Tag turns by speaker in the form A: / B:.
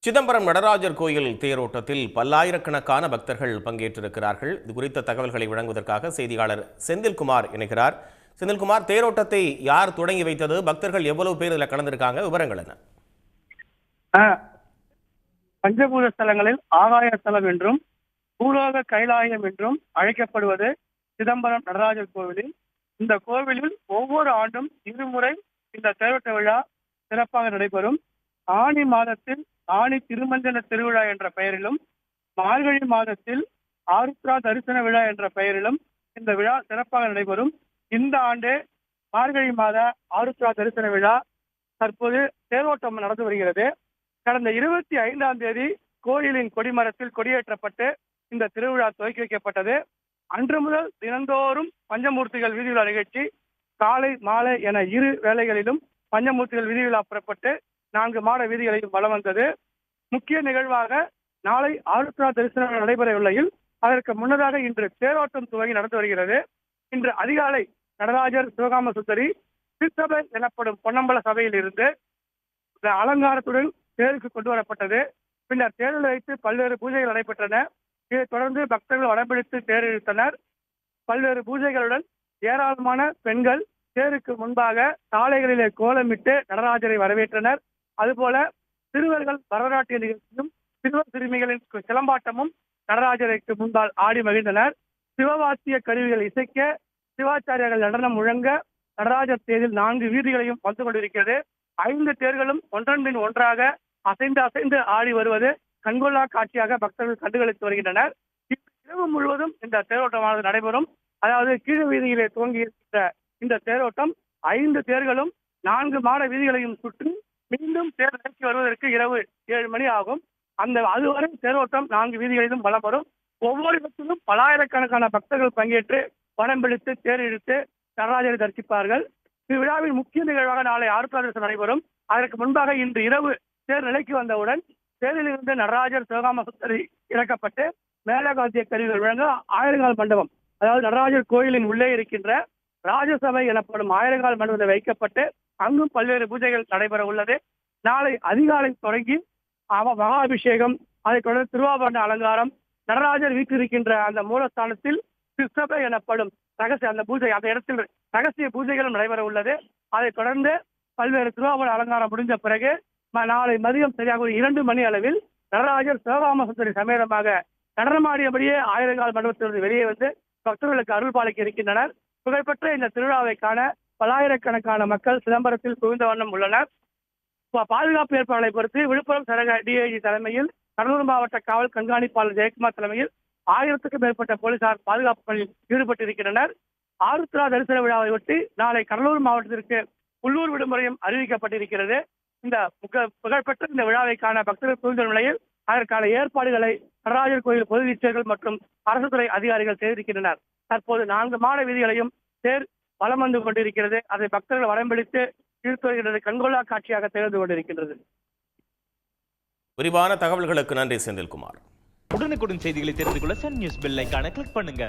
A: சிதம்பரம் நடராஜர் கோயில் தேரோட்டத்தில் பல்லாயிரக்கணக்கான பக்தர்கள் பங்கேற்றிருக்கிறார்கள். இது குறித்த தகவல்களை வழங்குவதற்காக செய்தியாளர் செந்தில்குமார் இணைகிறார். செந்தில்குமார், தேரோட்டத்தை யார் தொடங்கி வைத்தது? பக்தர்கள் எவ்வளவு பேர் இதில் கலந்திருக்காங்க? விவரங்கள் என்ன?
B: பஞ்சபூத ஸ்தலங்களில் ஆகாய ஸ்தலம் என்றும் பூலோக கைலாயம் என்றும் அழைக்கப்படுவது சிதம்பரம் நடராஜர் கோவிலில். இந்த கோவிலில் ஒவ்வொரு ஆண்டும் இருமுறை இந்த தேரோட்ட விழா சிறப்பாக நடைபெறும். ஆனி மாதத்தில் ஆனி திருமஞ்சன திருவிழா என்ற பெயரிலும், மார்கழி மாதத்தில் ஆருத்ரா தரிசன விழா என்ற பெயரிலும் இந்த விழா சிறப்பாக நடைபெறும். இந்த ஆண்டு மார்கழி மாத ஆருத்ரா தரிசன விழா தற்போது தேரோட்டம் நடந்து வருகிறது. கடந்த 25ஆம் தேதி கோயிலின் கொடிமரத்தில் கொடியேற்றப்பட்டு இந்த திருவிழா துவக்கி வைக்கப்பட்டது. அன்று முதல் தினந்தோறும் பஞ்சமூர்த்திகள் வீதி விழா நிகழ்ச்சி காலை மாலை என இரு வேளைகளிலும் பஞ்சமூர்த்திகள் வீதி விழா புறப்பட்டு 4 மாட வீதிகளையும் வலம் வந்தது. முக்கிய நிகழ்வாக நாளை ஆருத்ரா தரிசனம் நடைபெற உள்ளையில் அதற்கு முன்னதாக இன்று தேரோட்டம் துவங்கி நடந்து வருகிறது. இன்று அதிகாலை நடராஜர் சிவகாம சுந்தரி திருச்சபை எனப்படும் பொன்னம்பல சபையில் இருந்து அலங்காரத்துடன் தேருக்கு கொண்டு வரப்பட்டது. பின்னர் தேரில் வைத்து பல்வேறு பூஜைகள் நடைபெற்றன. இதைத் தொடர்ந்து பக்தர்கள் வடம்பிடித்து தேர் இழுத்தனர். பல்வேறு பூஜைகளுடன் ஏராளமான பெண்கள் தேருக்கு முன்பாக சாலைகளிலே கோலமிட்டு நடராஜரை வரவேற்றனர். அதுபோல சிறுவர்கள் பரதநாட்டிய நிகழ்ச்சியும் சிறுவர் சிறுமிகளின் சிலம்பாட்டமும் நடராஜருக்கு முன்பால் ஆடி மகிழ்ந்தனர். சிவவாத்திய கருவிகள் இசைக்க, சிவாச்சாரியர்கள் நடனம் முழங்க நடராஜர் தேரில் 4 வீதிகளையும் வந்து கொண்டிருக்கிறது. 5 தேர்களும் ஒன்றன் பின் ஒன்றாக அசைந்து ஆடி வருவது கண்கொள்ளா காட்சியாக பக்தர்கள் கண்டுகளித்து வருகின்றனர். இரவு முழுவதும் இந்த தேரோட்டமானது நடைபெறும். அதாவது கீழ வீதியிலே துவங்கி இருக்கின்ற இந்த தேரோட்டம் 5 தேர்களும் 4 மாட வீதிகளையும் சுற்றி மீண்டும் தேர் நிலைக்கு வருவதற்கு இரவு 7 மணி ஆகும். அதுவரை தேரோட்டம் 4 வீதிகளிலும் வலம் வரும். ஒவ்வொரு இடத்திலும் பல்லாயிரக்கணக்கான பக்தர்கள் பங்கேற்று வடம் பிடித்து தேர் இழுத்து நடராஜரை தரிசிப்பார்கள். இவ்விழாவின் முக்கிய நிகழ்வாக நாளை ஆருத்ரா தரிசனம் நடைபெறும். அதற்கு முன்பாக இன்று இரவு தேர் நிலைக்கு வந்தவுடன் தேரில் இருந்து நடராஜர் சிவகாம சுந்தரி இறக்கப்பட்டு மேலகாத்திய கருவிகள் வழங்க ஆயிரங்கால் மண்டபம், அதாவது நடராஜர் கோயிலின் உள்ளே இருக்கின்ற ராஜசபை எனப்படும் ஆயிரங்கால் மண்டபத்தில் வைக்கப்பட்டு அங்கும் பல்வேறு பூஜைகள் நடைபெற உள்ளது. நாளை அதிகாலை தொடங்கி மகாபிஷேகம், அதைத் தொடர்ந்து திருவாபரண அலங்காரம், நடராஜர் வீற்றிருக்கின்ற அந்த மூலஸ்தானத்தில் திருச்சபை எனப்படும் ரகசிய அந்த பூஜை, அந்த இடத்தில் ரகசிய பூஜைகளும் நடைபெற உள்ளது. அதைத் தொடர்ந்து பல்வேறு திருவாபரண அலங்காரம் முடிந்த பிறகு நாளை மதியம் சரியாக 2 மணி அளவில் நடராஜர் சிவகாம சுந்தரி சமேதமாக நடனமாடியபடியே ஆயிரங்கால் மண்டபத்திலிருந்து வெளியே வந்து பக்தர்களுக்கு அருள் பாலிக்க இருக்கின்றனர். புகழ்பெற்ற இந்த திருவிழாவை காண பல்லாயிரக்கணக்கான மக்கள் சிதம்பரத்தில் குவிந்த வண்ணம் உள்ளனர். பாதுகாப்பு ஏற்பாடுகளை பொறுத்து விழுப்புரம் சரக டிஐஜி தலைமையில், கடலூர் மாவட்ட காவல் கண்காணிப்பாளர் ஜெயக்குமார் தலைமையில் 1000க்கும் மேற்பட்ட போலீசார் பாதுகாப்பு பணியில் ஈடுபட்டிருக்கின்றனர். ஆருத்ரா தரிசன விழாவை ஒட்டி நாளை கடலூர் மாவட்டத்திற்கு உள்ளூர் விடுமுறையும் அறிவிக்கப்பட்டிருக்கிறது. இந்த புகழ்பெற்ற இந்த விழாவை காண பக்தர்கள் குவிந்த நிலையில் அதற்கான ஏற்பாடுகளை நடராஜர் கோயில் பொது வீச்சர்கள் மற்றும் அரசு துறை அதிகாரிகள் செய்திருக்கின்றனர். தற்போது 4 மாட வீதிகளையும் தேர் வலம் வந்து கொண்டிருக்கிறது. அதை பக்தர்கள் வடம்பிடித்து இழுத்து வருகின்றது. கண்கொள்ளா காட்சியாக திகழ்ந்து கொண்டிருக்கின்றது.
A: விரிவான தகவல்களுக்கு நன்றி செந்தில்குமார்.
C: உடனுக்குடன் செய்திகளை தெரிந்து கொள்ள சன் நியூஸ் பெல் ஐகானை கிளிக் பண்ணுங்க.